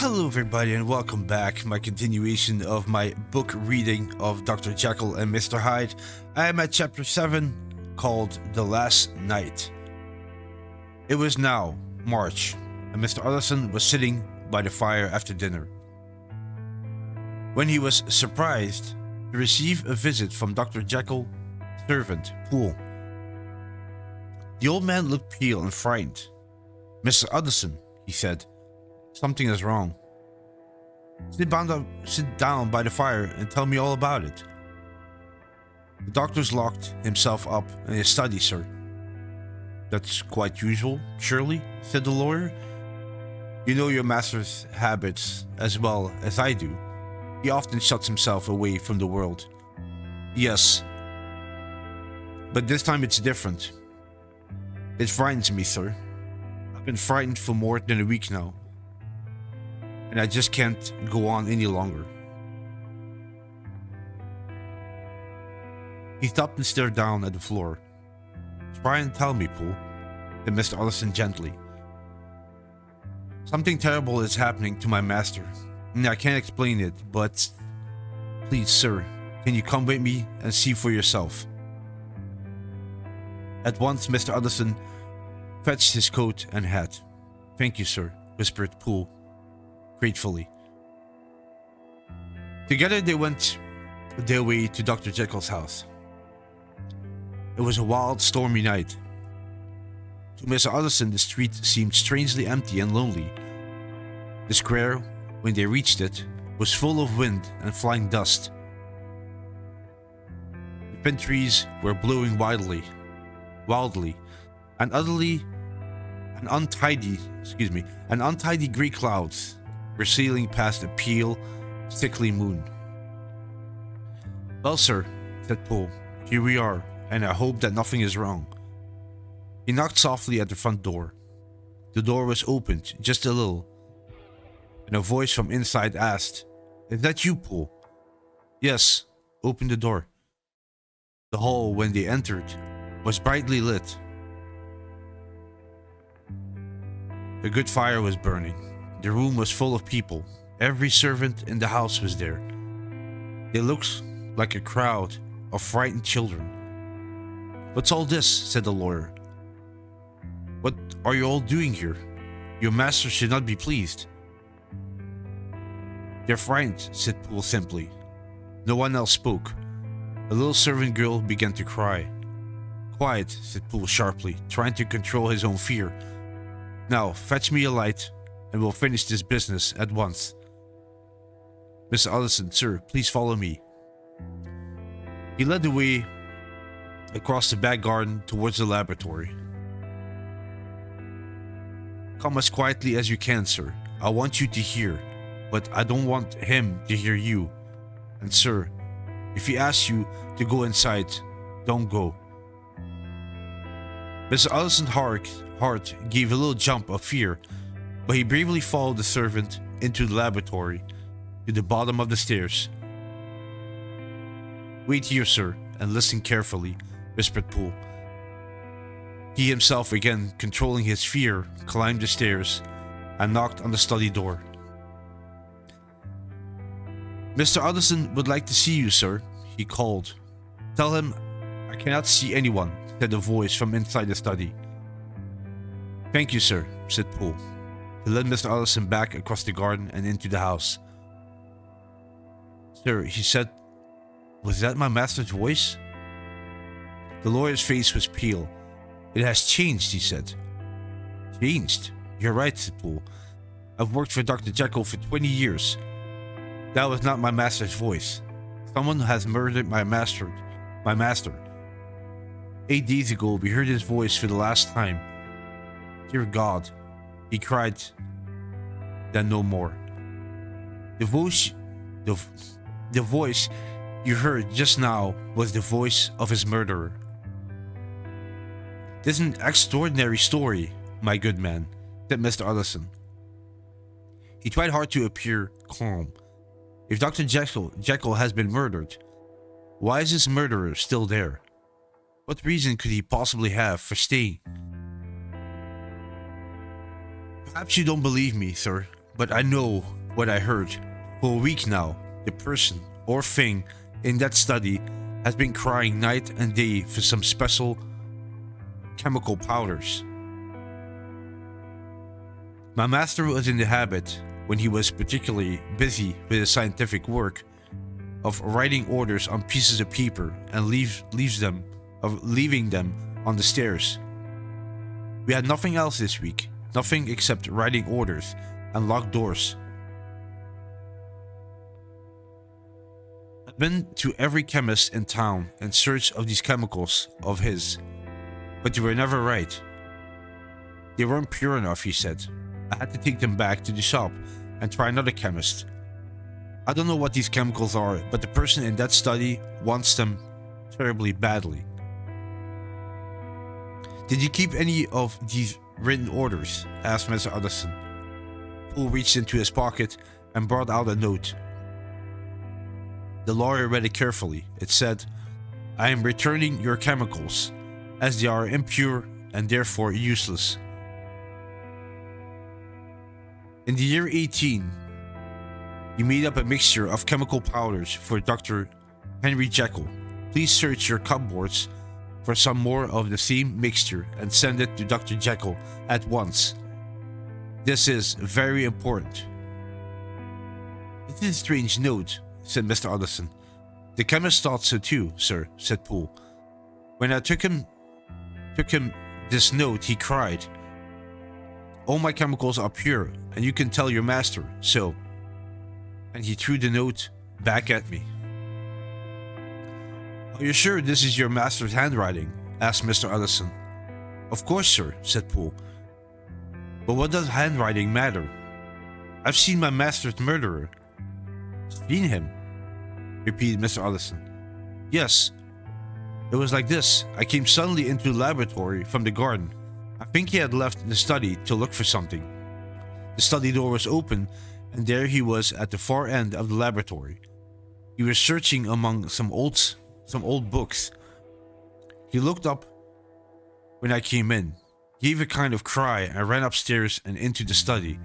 Hello everybody and welcome back. My continuation of my book reading of Dr. Jekyll and Mr. Hyde. I am at chapter 7 called The Last Night. It was now March and Mr. Utterson was sitting by the fire after dinner when he was surprised to receive a visit from Dr. Jekyll's servant, Poole. The old man looked pale and frightened. "Mr. Utterson," he said, "something is wrong. Sit down by the fire and tell me all about it." "The doctor's locked himself up in his study, sir." "That's quite usual, surely," said the lawyer. "You know your master's habits as well as I do. He often shuts himself away from the world." "Yes, but this time it's different. It frightens me, sir. I've been frightened for more than a week now, and I just can't go on any longer." He stopped and stared down at the floor. "Try and tell me, Poole," said Mr. Utterson gently. "Something terrible is happening to my master, and I can't explain it, but please, sir, can you come with me and see for yourself?" At once, Mr. Utterson fetched his coat and hat. "Thank you, sir," whispered Poole gratefully. Together they went their way to Dr. Jekyll's house. It was a wild, stormy night. To Mr. Utterson, the street seemed strangely empty and lonely. The square, when they reached it, was full of wind and flying dust. The pine trees were blowing wildly, and untidy gray clouds were sailing past a pale, sickly moon. "Well, sir," said Poole, "here we are, and I hope that nothing is wrong." He knocked softly at the front door. The door was opened just a little, and a voice from inside asked, "Is that you, Poole?" "Yes, open the door." The hall, when they entered, was brightly lit. A good fire was burning. The room was full of people. Every servant in the house was there. They looked like a crowd of frightened children. "What's all this?" said the lawyer. "What are you all doing here? Your master should not be pleased." "They're frightened," said Poole simply. No one else spoke. A little servant girl began to cry. "Quiet," said Poole sharply, trying to control his own fear. "Now, fetch me a light, and we'll finish this business at once." "Mr. Utterson, sir, please follow me." He led the way across the back garden towards the laboratory. "Come as quietly as you can, sir. I want you to hear, but I don't want him to hear you. And sir, if he asks you to go inside, don't go." Mr. Utterson's heart gave a little jump of fear, but he bravely followed the servant into the laboratory, to the bottom of the stairs. "Wait here, sir, and listen carefully," whispered Poole. He himself, again controlling his fear, climbed the stairs and knocked on the study door. "Mr. Utterson would like to see you, sir," he called. "Tell him I cannot see anyone," said a voice from inside the study. "Thank you, sir," said Poole. He led Mr. Utterson back across the garden and into the house. "Sir," he said, "was that my master's voice?" The lawyer's face was pale. "It has changed," he said. "Changed? You're right," said Poole. "I've worked for Dr. Jekyll for 20 years. That was not my master's voice. Someone has murdered my master. 8 days ago, we heard his voice for the last time. Dear God," he cried, then no more. The voice you heard just now was the voice of his murderer." "This is an extraordinary story, my good man," said Mr. Utterson. He tried hard to appear calm. "If Dr. Jekyll has been murdered, why is his murderer still there? What reason could he possibly have for staying?" "Perhaps you don't believe me, sir, but I know what I heard. For a week now, the person or thing in that study has been crying night and day for some special chemical powders. My master was in the habit, when he was particularly busy with his scientific work, of writing orders on pieces of paper and leaving them on the stairs. We had nothing else this week, nothing except writing orders and locked doors. I've been to every chemist in town in search of these chemicals of his, but they were never right. They weren't pure enough, he said. I had to take them back to the shop and try another chemist. I don't know what these chemicals are, but the person in that study wants them terribly badly. Did you keep any of these written orders? Asked Mr. Anderson. Poole reached into his pocket and brought out a note. The lawyer read it carefully. It said, I am returning your chemicals, as they are impure and therefore useless. In the year 18, you made up a mixture of chemical powders for Dr. Henry Jekyll. Please search your cupboards for some more of the same mixture and send it to Dr. Jekyll at once. This is very important. It is a strange note, said Mr. Anderson. The chemist thought so too, sir, said Poole. When I took him this note, he cried, all my chemicals are pure, and you can tell your master so. And he threw the note back at me. Are you sure this is your master's handwriting? Asked Mr. Anderson. Of course, sir, said Poole. But what does handwriting matter? I've seen my master's murderer. Seen him? Repeated Mr. Anderson. Yes. It was like this. I came suddenly into the laboratory from the garden. I think he had left the study to look for something. The study door was open, and there he was at the far end of the laboratory. He was searching among some old books. He looked up when I came in, gave a kind of cry, and ran upstairs and into the study.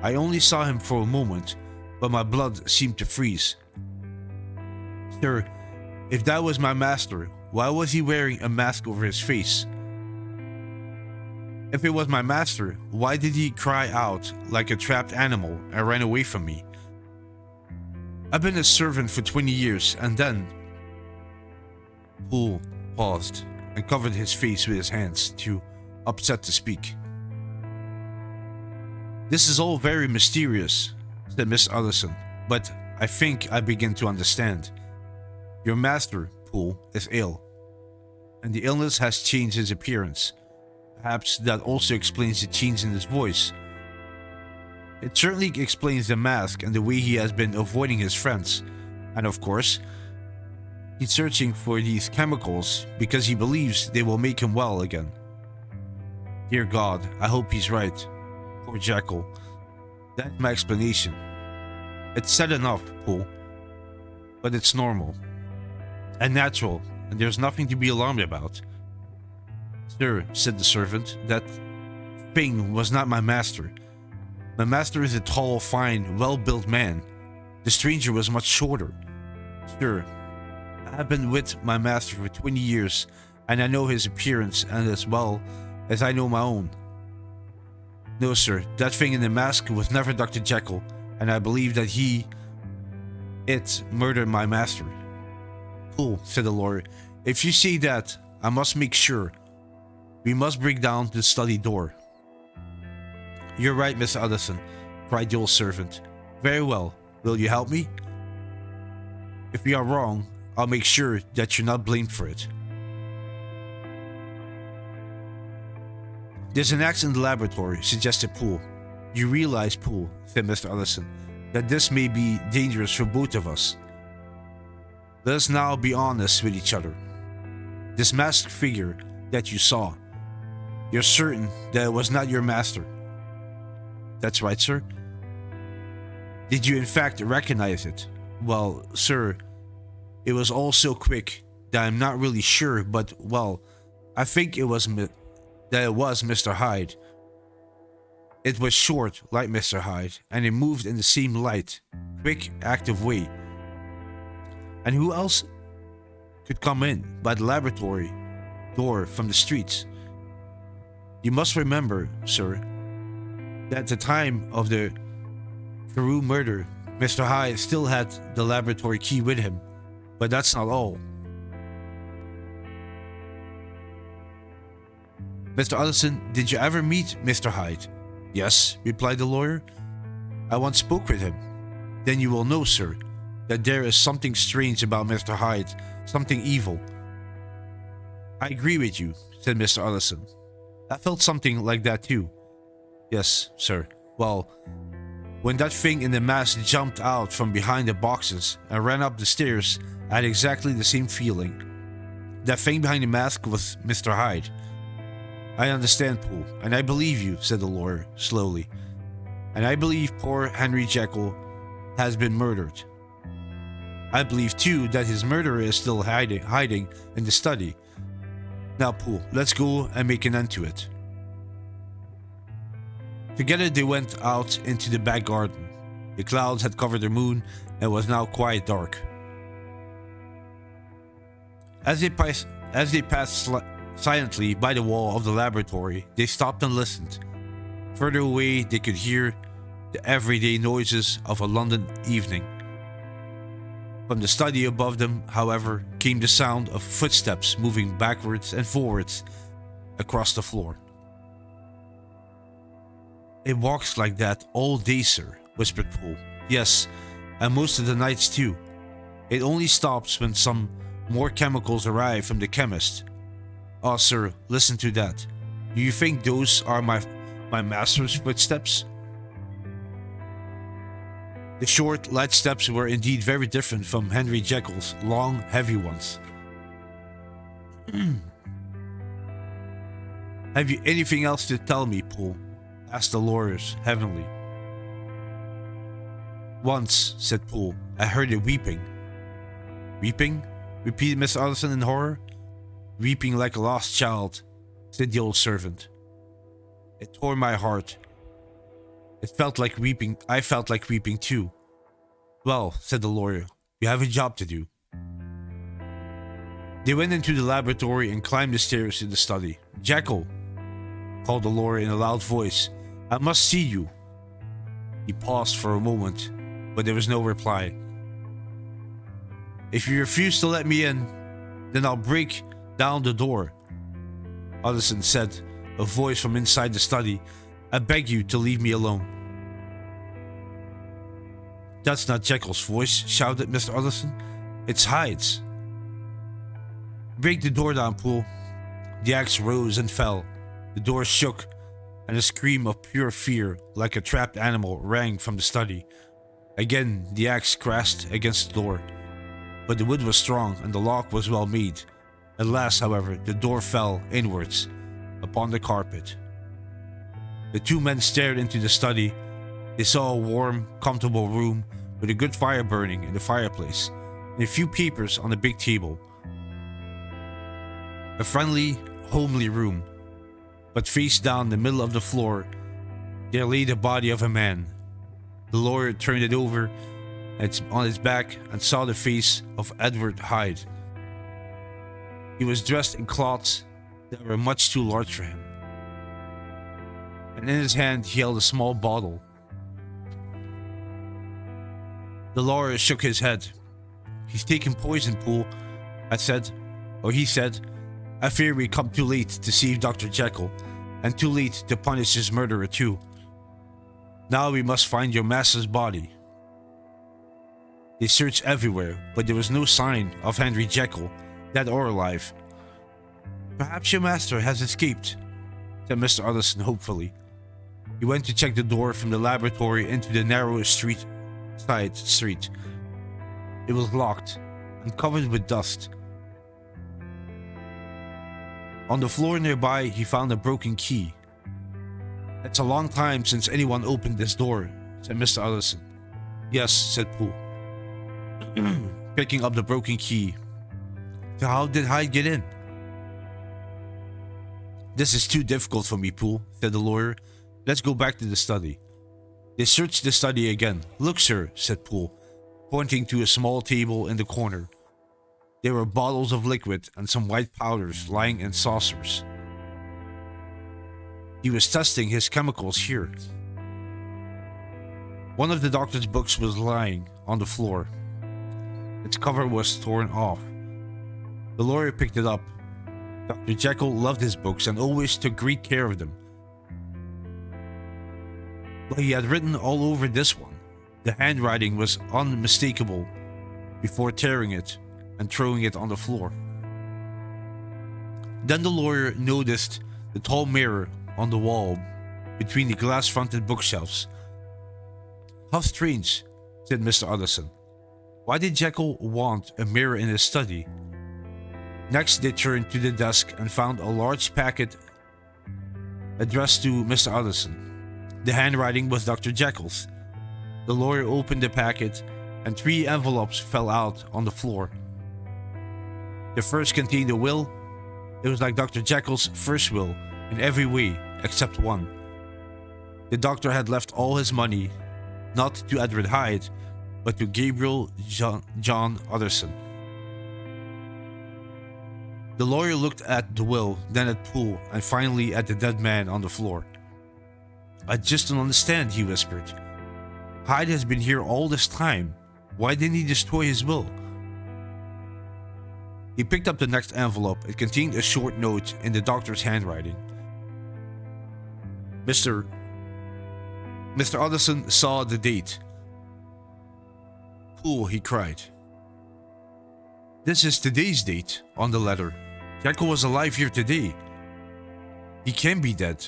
I only saw him for a moment, but my blood seemed to freeze. Sir, if that was my master, why was he wearing a mask over his face? If it was my master, why did he cry out like a trapped animal and ran away from me? I've been a servant for 20 years, and then... Poole paused and covered his face with his hands, too upset to speak. This is all very mysterious, said Miss Anderson, but I think I begin to understand. Your master, Poole, is ill, and the illness has changed his appearance. Perhaps that also explains the change in his voice. It certainly explains the mask and the way he has been avoiding his friends. And of course, he's searching for these chemicals because he believes they will make him well again. Dear God, I hope he's right. Poor Jekyll. That's my explanation. It's sad enough, Poole, but it's normal and natural, and there's nothing to be alarmed about. Sir, said the servant, that thing was not my master. My master is a tall, fine, well-built man. The stranger was much shorter. Sir, I have been with my master for 20 years, and I know his appearance and as well as I know my own. No, sir, that thing in the mask was never Dr. Jekyll, and I believe that it murdered my master. Poole, said the lawyer, if you say that, I must make sure. We must break down the study door. You're right, Mr. Anderson, cried the old servant. Very well. Will you help me? If we are wrong, I'll make sure that you're not blamed for it. There's an axe in the laboratory, suggested Poole. You realize, Poole, said Mr. Anderson, that this may be dangerous for both of us. Let us now be honest with each other. This masked figure that you saw, you're certain that it was not your master? That's right, sir. Did you in fact recognize it? Well, sir, it was all so quick that I'm not really sure, but, well, I think it was Mr. Hyde. It was short, like Mr. Hyde, and it moved in the same light, quick, active way. And who else could come in by the laboratory door from the streets? You must remember, sir, that at the time of the Carew murder, Mr. Hyde still had the laboratory key with him. But that's not all. Mr. Allison, did you ever meet Mr. Hyde? Yes, replied the lawyer. I once spoke with him. Then you will know, sir, that there is something strange about Mr. Hyde, something evil. I agree with you, said Mr. Allison. I felt something like that too. Yes, sir. Well, when that thing in the mask jumped out from behind the boxes and ran up the stairs, I had exactly the same feeling. That thing behind the mask was Mr. Hyde. I understand, Poole, and I believe you, said the lawyer, slowly. And I believe poor Henry Jekyll has been murdered. I believe, too, that his murderer is still hiding in the study. Now, Poole, let's go and make an end to it. Together they went out into the back garden. The clouds had covered the moon and it was now quite dark. As they passed silently by the wall of the laboratory, they stopped and listened. Further away, they could hear the everyday noises of a London evening. From the study above them, however, came the sound of footsteps moving backwards and forwards across the floor. It walks like that all day, sir, whispered Poole. Yes, and most of the nights too. It only stops when some more chemicals arrive from the chemist. Oh, sir, listen to that. Do you think those are my master's footsteps? The short, light steps were indeed very different from Henry Jekyll's long, heavy ones. Have you anything else to tell me, Poole? Asked the lawyers heavily. Once, said Poole, I heard it weeping. Weeping? Repeated Miss Allison in horror. Weeping like a lost child, said the old servant. It tore my heart. It felt like weeping. I felt like weeping too. Well, said the lawyer, you have a job to do. They went into the laboratory and climbed the stairs to the study. Jekyll, called the lawyer in a loud voice, I must see you. He paused for a moment, but there was no reply. If you refuse to let me in, then I'll break down the door, Allison said, a voice from inside the study. I beg you to leave me alone. That's not Jekyll's voice, shouted Mr. Allison. It's Hyde's. Break the door down, Poole. The axe rose and fell. The door shook, and a scream of pure fear, like a trapped animal, rang from the study. Again, the axe crashed against the door, but the wood was strong and the lock was well made. At last, however, the door fell inwards upon the carpet. The two men stared into the study. They saw a warm, comfortable room with a good fire burning in the fireplace and a few papers on the big table. A friendly, homely room, but face down the middle of the floor, there lay the body of a man. The lawyer turned it over on its back and saw the face of Edward Hyde. He was dressed in cloths that were much too large for him, and in his hand he held a small bottle. The lawyer shook his head. He's taken poison, Poole, he said. I fear we come too late to save Dr. Jekyll, and too late to punish his murderer too. Now we must find your master's body. They searched everywhere, but there was no sign of Henry Jekyll, dead or alive. Perhaps your master has escaped, said Mr. Allison hopefully. He went to check the door from the laboratory into the narrow side street. It was locked and covered with dust. On the floor nearby, he found a broken key. It's a long time since anyone opened this door, said Mr. Allison. Yes, said Poole, picking up the broken key. So how did Hyde get in? This is too difficult for me, Poole, said the lawyer. Let's go back to the study. They searched the study again. Look, sir, said Poole, pointing to a small table in the corner. There were bottles of liquid and some white powders lying in saucers. He was testing his chemicals here. One of the doctor's books was lying on the floor. Its cover was torn off. The lawyer picked it up. Dr. Jekyll loved his books and always took great care of them. But he had written all over this one. The handwriting was unmistakable before tearing it and throwing it on the floor. Then the lawyer noticed the tall mirror on the wall between the glass-fronted bookshelves. How strange, said Mr. Utterson. Why did Jekyll want a mirror in his study? Next, they turned to the desk and found a large packet addressed to Mr. Utterson. The handwriting was Dr. Jekyll's. The lawyer opened the packet and 3 envelopes fell out on the floor. The first contained a will. It was like Dr. Jekyll's first will in every way except one. The doctor had left all his money not to Edward Hyde, but to Gabriel John Utterson. The lawyer looked at the will, then at Poole, and finally at the dead man on the floor. I just don't understand, he whispered. Hyde has been here all this time. Why didn't he destroy his will? He picked up the next envelope. It contained a short note in the doctor's handwriting. Mr. Utterson saw the date. Poole, he cried. This is today's date on the letter. Jekyll was alive here today. He can be dead.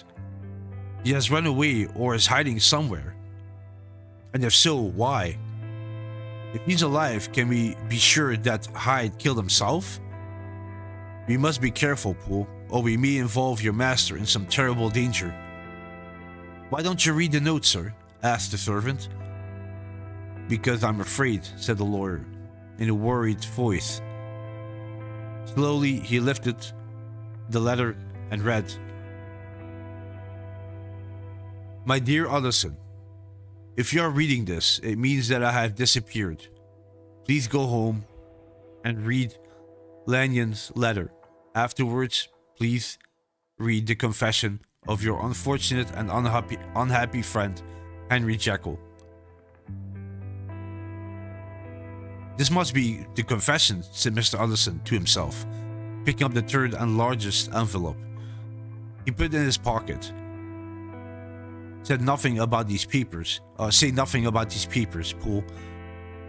He has run away or is hiding somewhere. And if so, why? If he's alive, can we be sure that Hyde killed himself? We must be careful, Poole, or we may involve your master in some terrible danger. Why don't you read the note, sir? Asked the servant. Because I'm afraid, said the lawyer, in a worried voice. Slowly, he lifted the letter and read, My dear Utterson, if you are reading this, it means that I have disappeared. Please go home and read Lanyon's letter. Afterwards, please read the confession of your unfortunate and unhappy friend, Henry Jekyll. This must be the confession, said Mr. Utterson to himself, picking up the third and largest envelope. He put it in his pocket. Say nothing about these papers, Poole.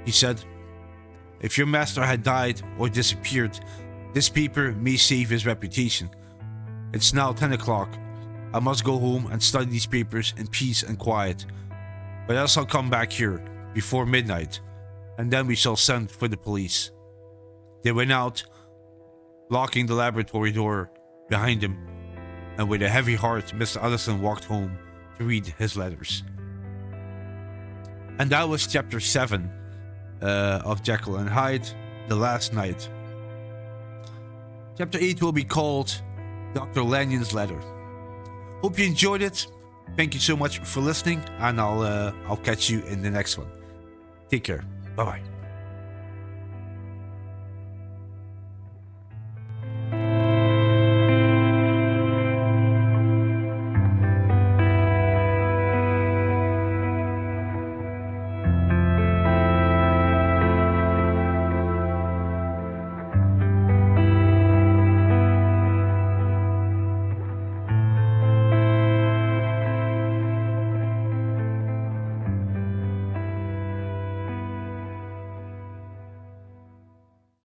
He said, if your master had died or disappeared, this paper may save his reputation. It's now 10 o'clock. I must go home and study these papers in peace and quiet. But else I'll come back here before midnight, and then we shall send for the police. They went out, locking the laboratory door behind him, and with a heavy heart, Mr. Utterson walked home to read his letters. And that was chapter 7 of Jekyll and Hyde, The Last Night. Chapter 8 will be called Dr. Lanyon's Letter. Hope you enjoyed it. Thank you so much for listening, and I'll catch you in the next one. Take care. Bye-bye.